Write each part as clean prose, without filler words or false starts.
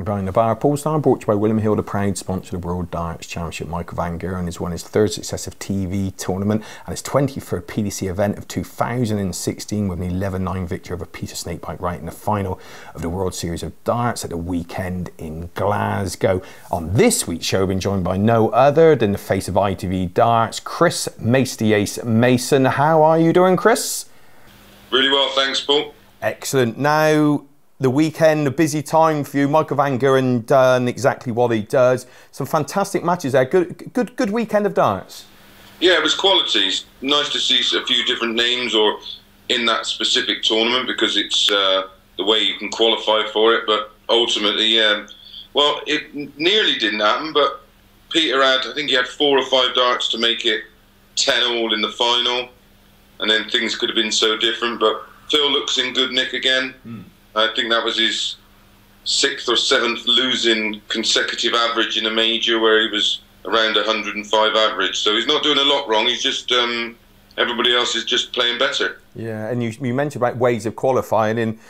behind the bar. Paul Starr, brought to you by William Hill, the proud sponsor of the World Darts Championship. Michael Van Gerwen has won his third successive TV tournament and his 23rd PDC event of 2016 with an 11-9 victory over Peter Snakebite Wright in the final of the World Series of Darts at the weekend in Glasgow. On this week's show, we've been joined by no other than the face of ITV Darts, Chris Masty Ace Mason. How are you doing, Chris? Really well, thanks, Paul. Excellent. Now, the weekend, a busy time for you. Michael Van Gerwen done exactly what he does. Some fantastic matches there. Good weekend of darts. Yeah, it was quality. It's nice to see a few different names or in that specific tournament because it's the way you can qualify for it. But ultimately, well, it nearly didn't happen. But Peter I think he had 4 or 5 darts to make it 10-all in the final, and then things could have been so different. But Phil looks in good nick again. I think that was his 6th or 7th losing consecutive average in a major where he was around 105 average. So he's not doing a lot wrong. He's just, everybody else is just playing better. Yeah, and you mentioned about ways of qualifying, and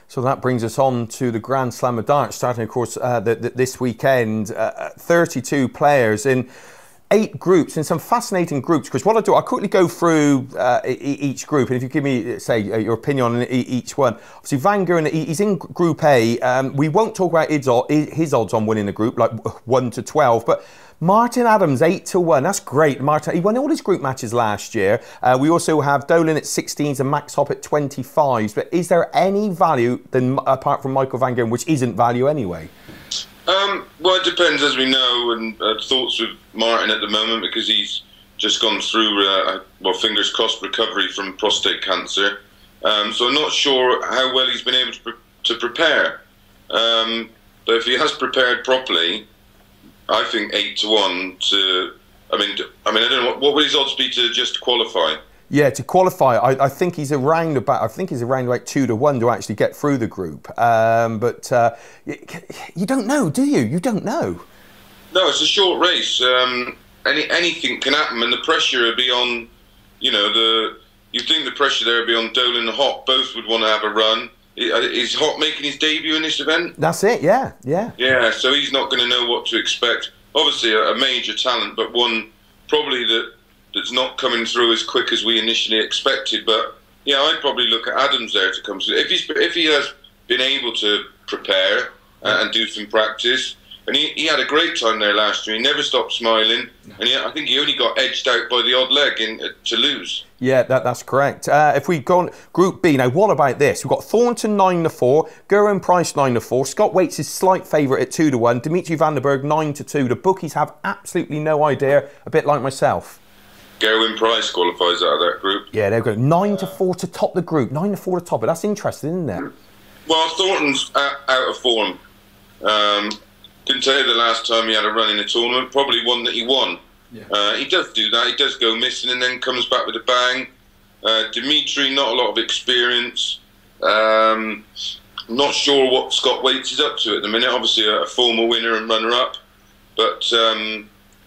so that brings us on to the Grand Slam of Darts, starting, of course, this weekend. 32 players in 8 groups, in some fascinating groups. Because what I do, I'll quickly go through each group, and if you give me, say, your opinion on each one. Obviously, Van Gerwen, he's in Group A. We won't talk about his odds on winning the group, like 1 to 12, but Martin Adams, 8 to 1. That's great. Martin, he won all his group matches last year. We also have Dolan at 16s and Max Hopp at 25s. But is there any value, apart from Michael Van Gerwen, which isn't value anyway? Well, it depends, as we know, and thoughts with Martin at the moment because he's just gone through, well, fingers crossed, recovery from prostate cancer. So I'm not sure how well he's been able to prepare. But if he has prepared properly, I think 8 to 1 to. I mean, I don't know what would his odds be to just qualify. Yeah, to qualify, I think he's around about. I think he's around like 2 to 1 to actually get through the group. But you don't know, do you? You don't know. No, it's a short race. Anything can happen, and the pressure will be on. You know, you think the pressure there will be on Dolan and Hopp. Both would want to have a run. Is Hopp making his debut in this event? That's it. Yeah. Yeah. So he's not going to know what to expect. Obviously, a major talent, but one probably that's not coming through as quick as we initially expected. But yeah, I'd probably look at Adams there to come through. If he has been able to prepare and do some practice, and he had a great time there last year. He never stopped smiling, and I think he only got edged out by the odd leg to lose. Yeah, that's correct. If we go on Group B now, what about this? We've got Thornton 9 to 4, Gerwen Price 9 to 4, Scott Waits is slight favourite at 2 to 1, Dimitri van den Berg 9 to 2. The bookies have absolutely no idea, a bit like myself. Gerwen Price qualifies out of that group. Yeah, they'll go 9 to 4 to top the group. 9 to 4 to top it. That's interesting, isn't it? Well, Thornton's out of form. Couldn't tell you the last time he had a run in a tournament. Probably one that he won. Yeah. He does do that. He does go missing and then comes back with a bang. Dimitri, not a lot of experience. Not sure what Scott Waits is up to at the minute. Obviously a former winner and runner-up. But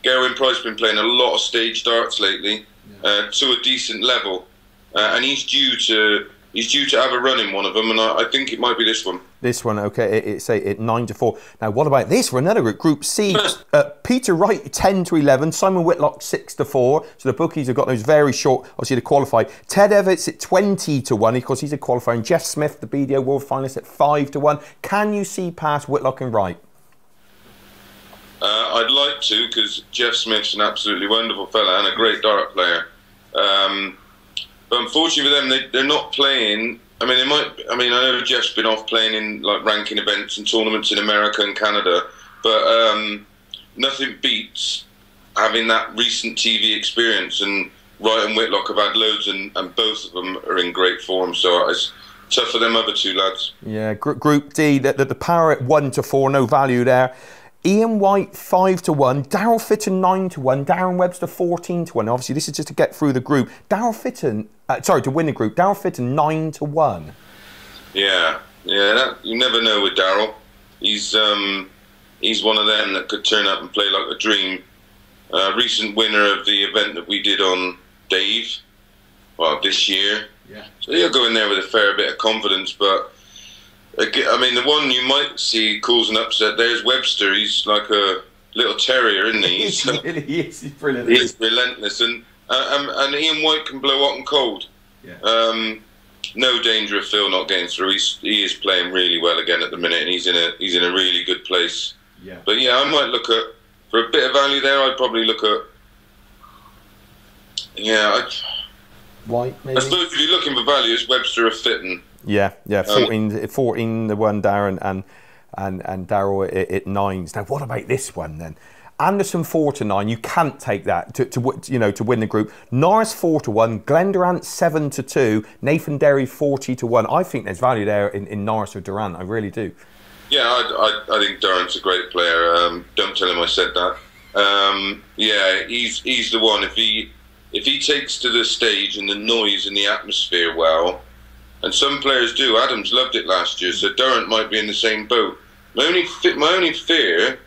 Gerwen Price has been playing a lot of stage darts lately to a decent level. And he's due to have a run in one of them, and I think it might be this one. This one, okay, it's at 9 to 4. Now, what about this for another group? Group C, Peter Wright 10 to 11, Simon Whitlock 6 to 4. So the bookies have got those very short, obviously, to qualify. Ted Evans at 20 to 1, of course, he's a qualifier. And Jeff Smith, the BDO World Finalist, at 5 to 1. Can you see past Whitlock and Wright? I'd like to, because Jeff Smith's an absolutely wonderful fella and a great dart player. But unfortunately for them, they're not playing. I mean, I know Jeff's been off playing in like ranking events and tournaments in America and Canada, but nothing beats having that recent TV experience. And Wright and Whitlock have had loads, and both of them are in great form. So it's tough for them other two lads. Yeah, Group D, the power at 1 to 4, no value there. Ian White 5 to 1, Daryl Fitton 9 to 1, Darren Webster 14 to 1. Obviously, this is just to get through the group. Daryl Fitton, to win the group. Daryl Fitton 9 to 1. Yeah, you never know with Daryl. He's one of them that could turn up and play like a dream. Recent winner of the event that we did on Dave, well, this year. Yeah. So he'll go in there with a fair bit of confidence, but I mean, the one you might see cause an upset there is Webster. He's like a little terrier, isn't he? He is. He's brilliant. He's relentless, and Ian White can blow hot and cold. Yeah. No danger of Phil not getting through. He is playing really well again at the minute, and he's in a really good place. Yeah. But yeah, I might look at, for a bit of value there, I'd probably look at. Yeah. White, maybe? I suppose if you're looking for value, it's Webster or Fitton. Yeah. 14 the one, Darren, and Darryl at 9s. Now, what about this one then? Anderson 4-9. You can't take that to win the group. Norris 4-1. Glendurant 7-2. Nathan Derry 40-1. I think there's value there in Norris or Durant. I really do. Yeah, I think Durant's a great player. Don't tell him I said that. Yeah, he's the one. If he takes to the stage and the noise and the atmosphere well, and some players do. Adams loved it last year, so Durant might be in the same boat. My only fear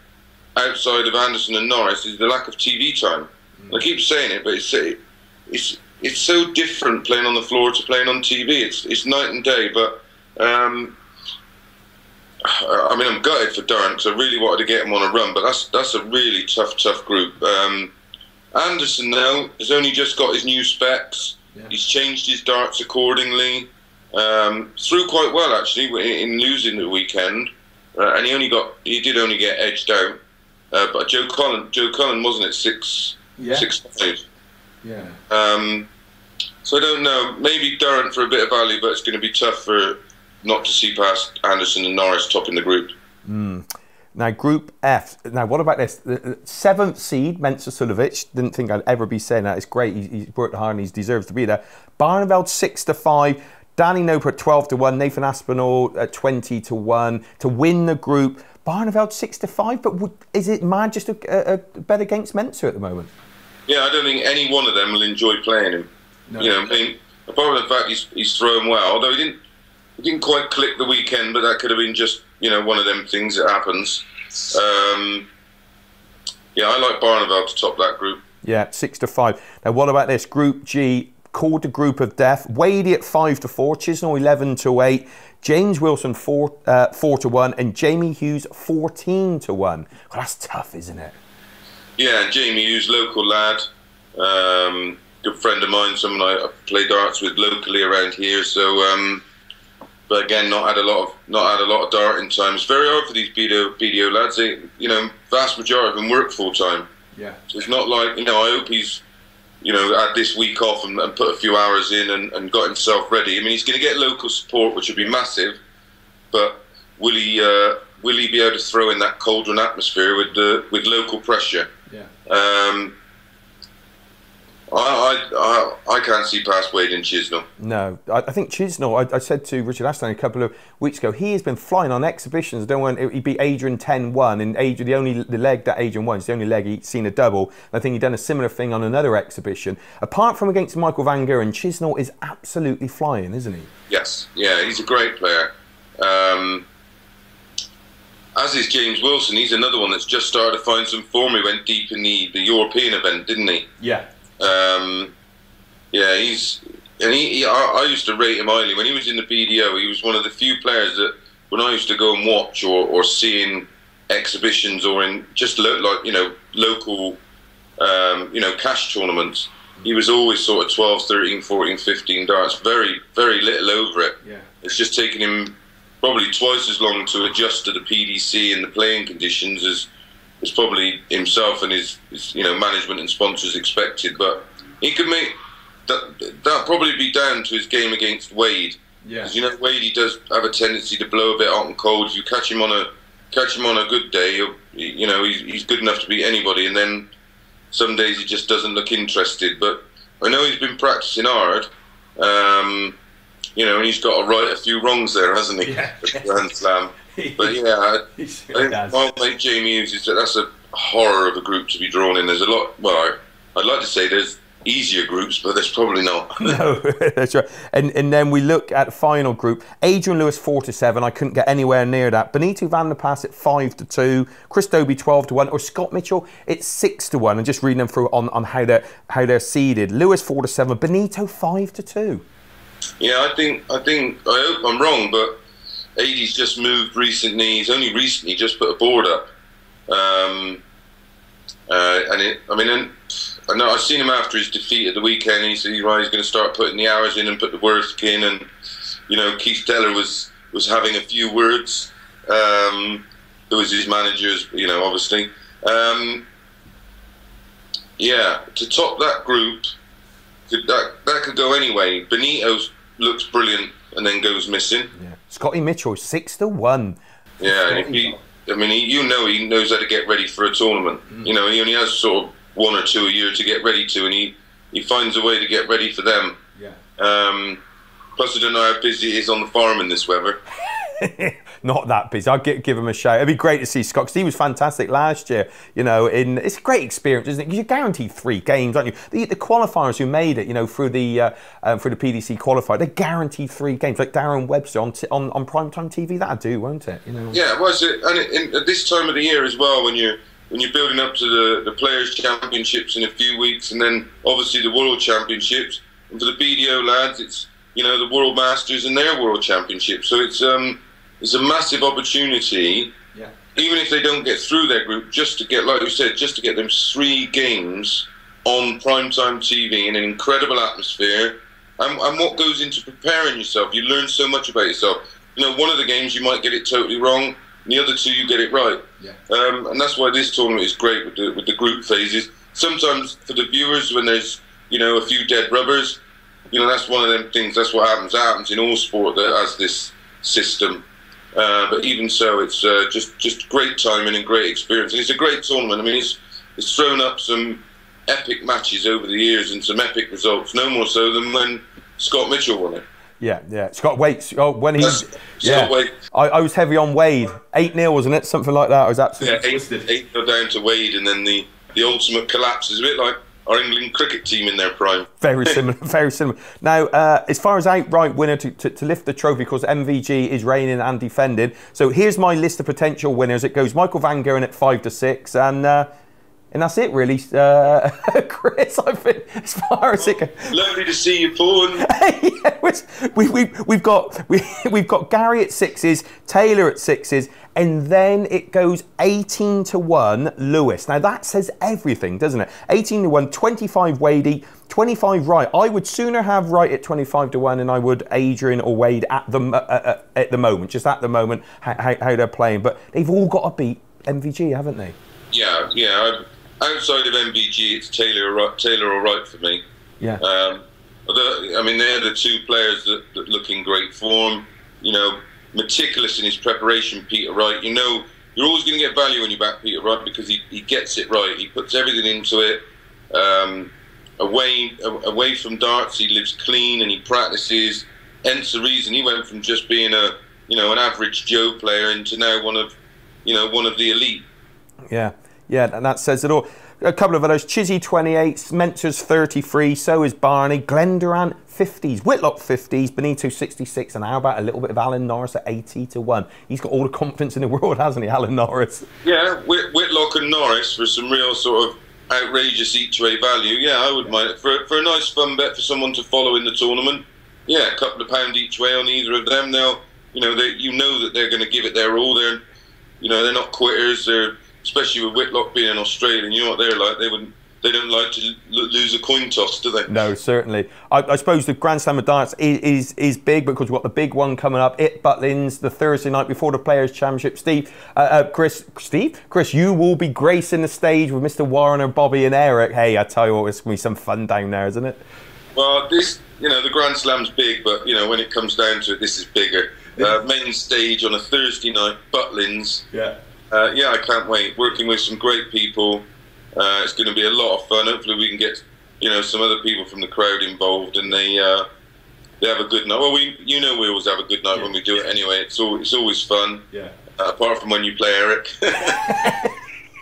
outside of Anderson and Norris is the lack of TV time. I keep saying it, but it's so different playing on the floor to playing on TV. It's night and day. But I mean, I'm gutted for Durant because I really wanted to get him on a run. But that's a really tough group. Anderson now has only just got his new specs. Yeah. He's changed his darts accordingly. Threw quite well actually in losing the weekend, and he did only get edged out. But Joe Cullen wasn't it 6-5? Yeah. So I don't know. Maybe Durant for a bit of value, but it's going to be tough for not to see past Anderson and Norris topping the group. Now, Group F. Now, what about this? The 7th seed, Mensa Sulovic. Didn't think I'd ever be saying that. It's great. He's worked hard and he deserves to be there. Barneveld 6-5. Danny Noper at 12-1. Nathan Aspinall at 20-1 to win the group. Barneveld 6-5. But is it mad just a bet against Mensa at the moment? Yeah, I don't think any one of them will enjoy playing him. No. You know, I mean, apart from the fact he's thrown well, although he didn't quite click the weekend, but that could have been just one of them things that happens. Yeah, I like Barneveld to top that group. Yeah, 6-5. Now, what about this Group G? Called the group of death. Wadey at 5-4, Chisnall 11-8, James Wilson 4-1, and Jamie Hughes 14-1. Well, that's tough, isn't it? Yeah, Jamie Hughes, local lad, good friend of mine, someone I play darts with locally around here. So, but again, not had a lot of darting time. It's very hard for these BDO lads. They, vast majority of them work full time. Yeah. So it's not like I hope he's had this week off and put a few hours in and got himself ready. I mean, he's going to get local support, which would be massive, but will he be able to throw in that cauldron atmosphere with local pressure? Yeah. I can't see past Wade and Chisnall. No, I think Chisnall, I said to Richard Ashton a couple of weeks ago, he has been flying on exhibitions. He beat Adrian 10-1, and the leg that Adrian won is the only leg he's seen a double. I think he'd done a similar thing on another exhibition. Apart from against Michael Van Geuren, Chisnall is absolutely flying, isn't he? Yes, yeah, he's a great player. As is James Wilson. He's another one that's just started to find some form. He went deep in the European event, didn't he? Yeah. Yeah, I used to rate him highly. When he was in the BDO, he was one of the few players that, when I used to go and watch or see in exhibitions or in just local, cash tournaments, he was always sort of 12, 13, 14, 15 darts, very, very little over it. Yeah. It's just taken him probably twice as long to adjust to the PDC and the playing conditions as probably himself and his management and sponsors expected. But he could make that probably be down to his game against Wade. Yeah. Because Wade, he does have a tendency to blow a bit hot and cold. If you catch him on a good day, he's good enough to beat anybody. And then some days he just doesn't look interested. But I know he's been practicing hard. And he's got to right a few wrongs there, hasn't he? Yeah. Grand Slam. But yeah, I think my mate Jamie Hughes, that's a horror of a group to be drawn in. There's a lot. Well, I'd like to say there's easier groups, but there's probably not. No, that's right. And then we look at the final group. Adrian Lewis 4-7. I couldn't get anywhere near that. Benito Van der Pass at 5-2. Chris Dobie 12-1. Or Scott Mitchell at 6-1. And just reading them through on how they're seeded. Lewis 4-7. Benito 5-2. Yeah, I hope I'm wrong, but AD's just moved recently. He's only recently just put a board up. I know I've seen him after his defeat at the weekend. He said he's going to start putting the hours in and put the work in. And Keith Deller was having a few words. Who was his manager? Obviously. To top that group, that could go anyway. Benito looks brilliant and then goes missing. Yeah. Scotty Mitchell 6-1. Yeah, he knows how to get ready for a tournament. He only has sort of 1 or 2 a year to get ready to, and he finds a way to get ready for them. Yeah. Plus, I don't know how busy it is on the farm in this weather. Not that busy. I'd give him a shout. It'd be great to see Scott, because he was fantastic last year. It's a great experience, isn't it? Because you're guaranteed 3 games, aren't you? The qualifiers who made it, through the PDC qualifier, they're guaranteed 3 games. Like Darren Webster on primetime TV, that'd do, won't it? Yeah, well, and at this time of the year as well, when you're building up to the Players' Championships in a few weeks, and then obviously the World Championships, and for the BDO lads, it's the World Masters and their World Championships. So it's a massive opportunity, even if they don't get through their group, just to get, like you said, just to get them 3 games on primetime TV in an incredible atmosphere. And what goes into preparing yourself? You learn so much about yourself. One of the games you might get it totally wrong, and the other 2 you get it right. Yeah. And that's why this tournament is great with the group phases. Sometimes for the viewers, when there's a few dead rubbers, that's one of them things. That's what happens. That happens in all sport that has this system. But even so, it's just great timing and great experience, and it's a great tournament. I mean, it's thrown up some epic matches over the years and some epic results. No more so than when Scott Mitchell won it. Yeah. Scott Wade. When he. Scott Wade. I was heavy on Wade. 8-0, wasn't it? Something like that. I was absolutely. 8-0 down to Wade, and then the ultimate collapse is a bit like our England cricket team in their prime. Very similar, very similar. Now, as far as outright winner to lift the trophy, because MVG is reigning and defending. So here's my list of potential winners. It goes Michael Van Gogh at 5-6, and that's it, really. Chris, I think, as far as it goes. Lovely to see you, Paul. We've got Gary at 6s, Taylor at 6s, and then it goes 18-1 Lewis. Now that says everything, doesn't it? 18-1, 25 Wadey, 25 Wright. I would sooner have Wright at 25-1 than I would Adrian or Wade at the moment. Just at the moment, how they're playing. But they've all got to beat MVG, haven't they? Yeah. Outside of MVG, it's Taylor or Wright for me. Yeah. They're the 2 players that look in great form. Meticulous in his preparation, Peter Wright. You're always going to get value when you back Peter Wright, because he gets it right. He puts everything into it. Away from darts, he lives clean and he practices. Hence the reason he went from just being an average Joe player into now one of the elite. Yeah, and that says it all. A couple of others: Chizzy 28, Mentors 33, so is Barney, Glenn Durant 50s, Whitlock 50s, Benito 66, and how about a little bit of Alan Norris at 80-1? He's got all the confidence in the world, hasn't he, Alan Norris? Yeah, Whitlock and Norris for some real sort of outrageous each-way value. Yeah, I would mind it for a nice fun bet for someone to follow in the tournament. Yeah, a couple of pound each way on either of them. Now, that they're going to give it their all. They're not quitters. They're, especially with Whitlock being an Australian, you know what they're like. They don't like to lose a coin toss, do they? No, certainly. I suppose the Grand Slam of Darts is big, because we've got the big one coming up, Butlins, the Thursday night before the Players' Championship. Chris, you will be gracing the stage with Mr. Warner, Bobby and Eric. Hey, I tell you what, it's going to be some fun down there, isn't it? Well, the Grand Slam's big, but, when it comes down to it, this is bigger. Main stage on a Thursday night, Butlins. Yeah. I can't wait. Working with some great people. It's going to be a lot of fun. Hopefully we can get some other people from the crowd involved, and they have a good night. Well, we always have a good night when we do it anyway. It's always fun. Yeah. Apart from when you play Eric.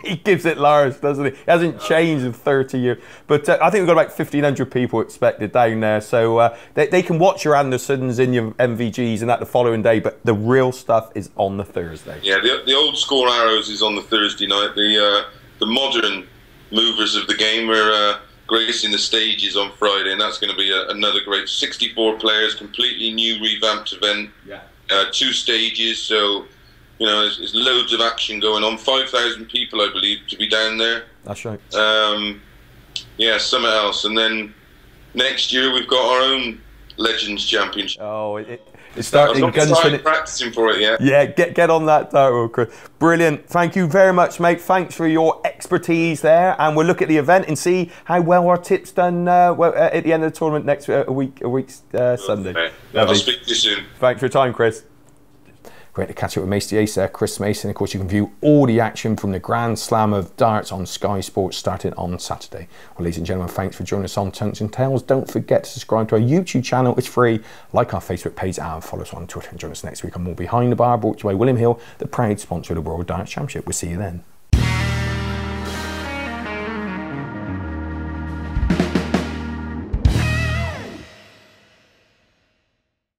He gives it Lars, doesn't he? He hasn't changed in 30 years. But I think we've got about 1,500 people expected down there. So they can watch your Andersons and your MVGs and that the following day. But the real stuff is on the Thursday. Yeah, the old score arrows is on the Thursday night. The modern movers of the game are gracing the stages on Friday. And that's going to be another great 64 players, completely new revamped event. Yeah. 2 stages, so you know there's loads of action going on. 5,000 people, I believe, to be down there. That's right. Yeah, something else, and then next year we've got our own Legends Championship. Oh, it's starting. I'm not practicing for it yet. Yeah, get on that, Chris. Brilliant. Thank you very much, mate. Thanks for your expertise there, and we'll look at the event and see how well our tip's done at the end of the tournament next week's Sunday. I'll speak to you soon. Thanks for your time, Chris. Great to catch up with Macy Ace there, Chris Mason. Of course, you can view all the action from the Grand Slam of Darts on Sky Sports starting on Saturday. Well, ladies and gentlemen, thanks for joining us on Tongues and Tales. Don't forget to subscribe to our YouTube channel. It's free. Like our Facebook page and follow us on Twitter. And join us next week on More Behind the Bar, brought to you by William Hill, the proud sponsor of the World Darts Championship. We'll see you then.